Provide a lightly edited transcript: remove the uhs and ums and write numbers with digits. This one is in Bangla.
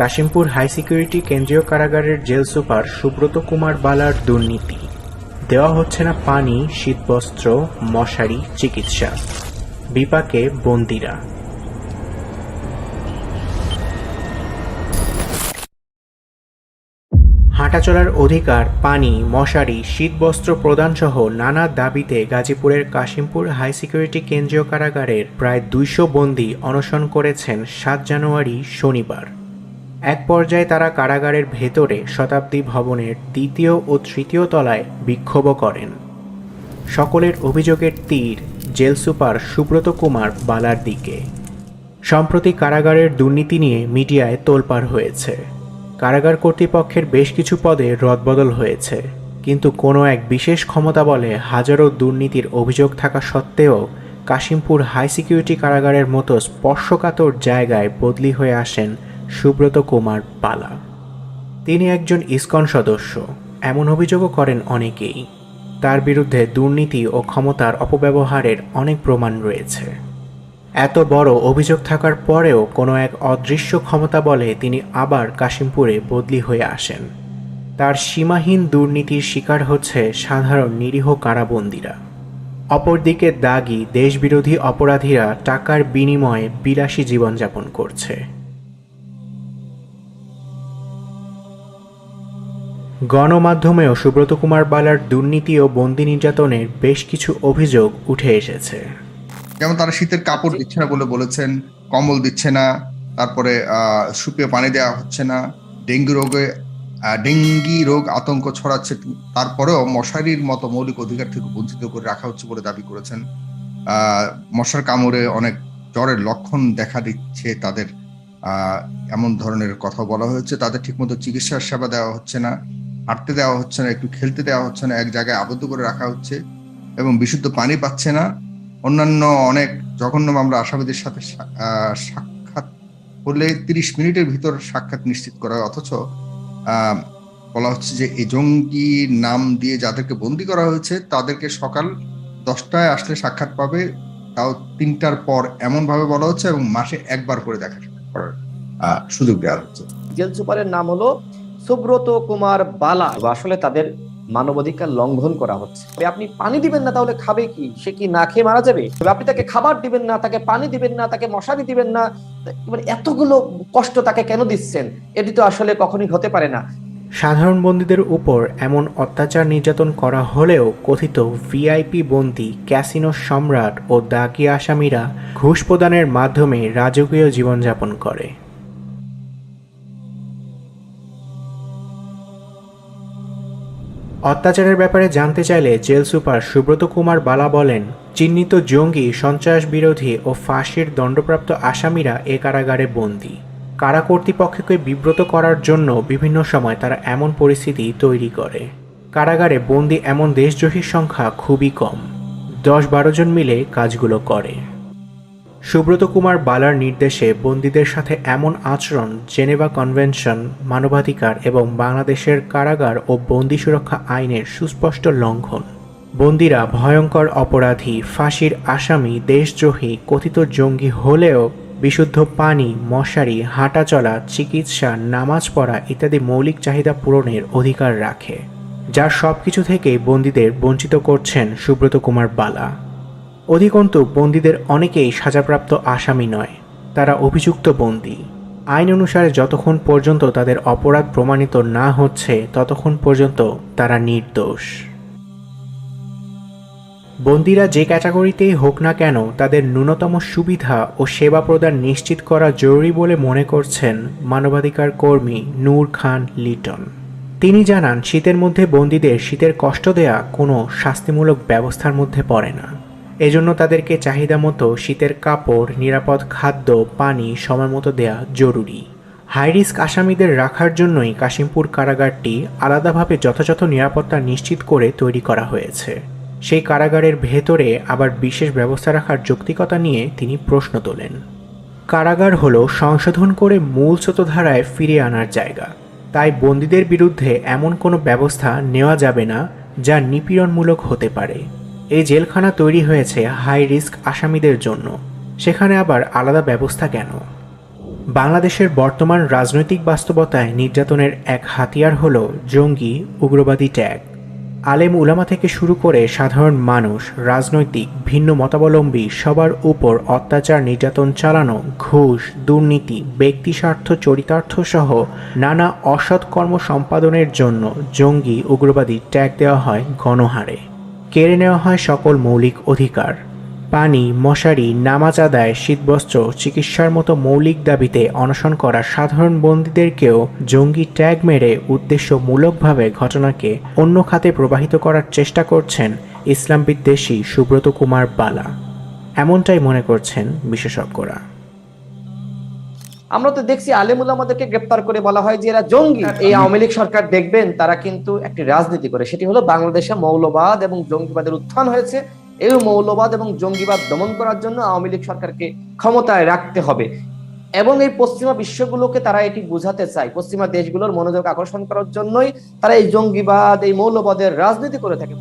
কাশিমপুর হাই সিকিউরিটি কেন্দ্রীয় কারাগারের জেল সুপার সুব্রত কুমার বালার দুর্নীতি। দেওয়া হচ্ছে না পানি, শীতবস্ত্র, মশারি, চিকিৎসা। বিপাকে বন্দীরা। হাঁটাচলার অধিকার, পানি, মশারি, শীতবস্ত্র প্রদানসহ নানা দাবিতে গাজীপুরের কাশিমপুর হাই সিকিউরিটি কেন্দ্রীয় কারাগারের প্রায় ২০০ বন্দী অনশন করেছেন ৭ জানুয়ারি শনিবার। এক পর্যায়ে তারা কারাগারের ভেতরে শতাব্দী ভবনের ২য় ও ৩য় তলায় বিক্ষোভ করেন। সকলের অভিযোগের তীর জেল সুপার সুব্রত কুমার বালার দিকে। সম্প্রতি কারাগারের দুর্নীতি নিয়ে মিডিয়ায় তোলপাড় হয়েছে। কারাগার কর্তৃপক্ষের বেশ কিছু পদে রদবদল হয়েছে, কিন্তু কোনো এক বিশেষ ক্ষমতা বলে হাজারো দুর্নীতির অভিযোগ থাকা সত্ত্বেও কাশিমপুর হাই সিকিউরিটি কারাগারের মতো স্পর্শকাতর জায়গায় বদলি হয়ে আসেন সুব্রত কুমার বালা। তিনি একজন ইসকন সদস্য, এমন অভিযোগও করেন অনেকেই। তার বিরুদ্ধে দুর্নীতি ও ক্ষমতার অপব্যবহারের অনেক প্রমাণ রয়েছে। এত বড় অভিযোগ থাকার পরেও কোনো এক অদৃশ্য ক্ষমতা বলে তিনি আবার কাশিমপুরে বদলি হয়ে আসেন। তার সীমাহীন দুর্নীতির শিকার হচ্ছে সাধারণ নিরীহ কারাবন্দীরা। অপরদিকে দাগী দেশবিরোধী অপরাধীরা টাকার বিনিময়ে বিলাসী জীবনযাপন করছে। গণমাধ্যমেও সুব্রত কুমার বালার দুর্নীতি ও বন্দী নির্যাতনের বেশ কিছু অভিযোগ উঠে এসেছে। যেমন তারা শীতের কাপড় দিচ্ছে না বলে বলেছেন, কম্বল দিচ্ছে না, তারপরে সুপেয় পানি দেওয়া হচ্ছে না, ডেঙ্গি রোগ আতঙ্ক ছড়াচ্ছে, তারপরেও মশারির মতো মৌলিক অধিকার থেকে বঞ্চিত করে রাখা হচ্ছে বলে দাবি করেছেন। মশার কামড়ে অনেক জ্বরের লক্ষণ দেখা দিচ্ছে তাদের, এমন ধরনের কথা বলা হয়েছে। তাদের ঠিকমতো চিকিৎসার সেবা দেওয়া হচ্ছে না, হাঁটতে দেওয়া হচ্ছে না, একটু খেলতে দেওয়া হচ্ছে না, এক জায়গায় আবদ্ধ করে রাখা হচ্ছে এবং বিশুদ্ধ পানি পাচ্ছে না। অন্যান্য অনেক জঘন্য মামলা আসামিদের সাথে সাক্ষাৎ হলে ৩০ মিনিটের ভিতর সাক্ষাৎ নিশ্চিত করা হয়, অথচ বলা হচ্ছে যে এই জঙ্গি নাম দিয়ে যাদেরকে বন্দী করা হয়েছে তাদেরকে সকাল 10টায় আসলে সাক্ষাৎ পাবে, তাও ৩টার পর, এমন ভাবে বলা হচ্ছে, এবং মাসে একবার করে দেখা করার সুযোগ দেওয়া হচ্ছে। জেল সুপারের নাম হলো সুব্রত কুমার বালা। আসলে তাদের মানবাধিকার লঙ্ঘন করা হচ্ছে। আপনি পানি দিবেন না, তাহলে খাবে কি? সে কি না খেয়ে মারা যাবে? আপনি তাকে খাবার দিবেন না, তাকে পানি দিবেন না, তাকে মশারি দিবেন না, এতগুলো কষ্ট তাকে কেন দিচ্ছেন? এটি তো আসলে কখনোই হতে পারে না। সাধারণ বন্দীদের উপর এমন অত্যাচার নির্যাতন করা হলেও কথিত ভিআইপি বন্দী, ক্যাসিনো সম্রাট ও দাগী আসামিরা ঘুষ প্রদানের মাধ্যমে রাজকীয় জীবনযাপন করে। অত্যাচারের ব্যাপারে জানতে চাইলে জেল সুপার সুব্রত কুমার বালা বলেন, চিহ্নিত জঙ্গি, সন্ত্রাস বিরোধী ও ফাঁসির দণ্ডপ্রাপ্ত আসামিরা এ কারাগারে বন্দী। কারা কর্তৃপক্ষকে বিব্রত করার জন্য বিভিন্ন সময় তারা এমন পরিস্থিতি তৈরি করে। কারাগারে বন্দী এমন দেশদ্রোহীর সংখ্যা খুবই কম, 10-12 জন মিলে কাজগুলো করে। সুব্রত কুমার বালার নির্দেশে বন্দীদের সাথে এমন আচরণ জেনেভা কনভেনশন, মানবাধিকার এবং বাংলাদেশের কারাগার ও বন্দী সুরক্ষা আইনের সুস্পষ্ট লঙ্ঘন। বন্দীরা ভয়ঙ্কর অপরাধী, ফাঁসির আসামি, দেশদ্রোহী, কথিত জঙ্গি হলেও বিশুদ্ধ পানি, মশারি, হাঁটাচলা, চিকিৎসা, নামাজ পড়া ইত্যাদি মৌলিক চাহিদা পূরণের অধিকার রাখে, যার সবকিছু থেকেই বন্দীদের বঞ্চিত করছেন সুব্রত কুমার বালা। অধিকন্তু বন্দীদের অনেকেই সাজাপ্রাপ্ত আসামি নয়, তারা অভিযুক্ত বন্দী। আইন অনুসারে যতক্ষণ পর্যন্ত তাদের অপরাধ প্রমাণিত না হচ্ছে ততক্ষণ পর্যন্ত তারা নির্দোষ। বন্দীরা যে ক্যাটাগরিতেই হোক না কেন, তাদের ন্যূনতম সুবিধা ও সেবা প্রদান নিশ্চিত করা জরুরি বলে মনে করছেন মানবাধিকার কর্মী নূর খান লিটন। তিনি জানান, শীতের মধ্যে বন্দীদের শীতের কষ্ট দেয়া কোনো শাস্তিমূলক ব্যবস্থার মধ্যে পড়ে না। এজন্য তাদেরকে চাহিদা মতো শীতের কাপড়, নিরাপদ খাদ্য, পানি সময় মতো দেয়া জরুরি। হাই রিস্ক আসামিদের রাখার জন্যই কাশিমপুর কারাগারটি আলাদাভাবে যথাযথ নিরাপত্তা নিশ্চিত করে তৈরি করা হয়েছে। সেই কারাগারের ভেতরে আবার বিশেষ ব্যবস্থা রাখার যৌক্তিকতা নিয়ে তিনি প্রশ্ন তোলেন। কারাগার হলো সংশোধন করে মূল স্রোতধারায় ফিরিয়ে আনার জায়গা, তাই বন্দীদের বিরুদ্ধে এমন কোনো ব্যবস্থা নেওয়া যাবে না যা নিপীড়নমূলক হতে পারে। এই জেলখানা তৈরি হয়েছে হাই রিস্ক আসামিদের জন্য, সেখানে আবার আলাদা ব্যবস্থা কেন? বাংলাদেশের বর্তমান রাজনৈতিক বাস্তবতায় নির্যাতনের এক হাতিয়ার হল জঙ্গি উগ্রবাদী ট্যাগ। আলেম উলামা থেকে শুরু করে সাধারণ মানুষ, রাজনৈতিক ভিন্ন মতাবলম্বী সবার উপর অত্যাচার নির্যাতন চালানো, ঘুষ, দুর্নীতি, ব্যক্তিস্বার্থ চরিতার্থ সহ নানা অসৎ কর্ম সম্পাদনের জন্য জঙ্গি উগ্রবাদী ট্যাগ দেওয়া হয় গণহারে। কেড়ে নেওয়া হয় সকল মৌলিক অধিকার। পানি, মশারি, নামাজ আদায়, শীতবস্ত্র, চিকিৎসার মতো মৌলিক দাবিতে অনশন করা সাধারণ বন্দীদেরকেও জঙ্গি ট্যাগ মেরে উদ্দেশ্যমূলকভাবে ঘটনাকে অন্য খাতে প্রবাহিত করার চেষ্টা করছেন ইসলাম বিদ্বেষী সুব্রত কুমার বালা। এমনটাই মনে করছেন বিশেষজ্ঞরা। আমরা তো দেখছি আলেমুল আমাদেরকে গ্রেপ্তার করে বলা হয় যে এরা জঙ্গি। এই আওয়ামী লীগ সরকার দেখবেন তারা কিন্তু একটি রাজনীতি করে, সেটি হলো বাংলাদেশে মৌলবাদ এবং জঙ্গিবাদের উত্থান হয়েছে। এই মৌলবাদ এবং জঙ্গিবাদ দমন করার জন্য আওয়ামী লীগ সরকারকে ক্ষমতায় রাখতে হবে এবং এই পশ্চিমা বিশ্বগুলোকে তারা এটি বোঝাতে চায়। পশ্চিমা দেশগুলোর মনোযোগ আকর্ষণ করার জন্যই তারা এই জঙ্গিবাদ, এই মৌলবাদের রাজনীতি করে থাকে।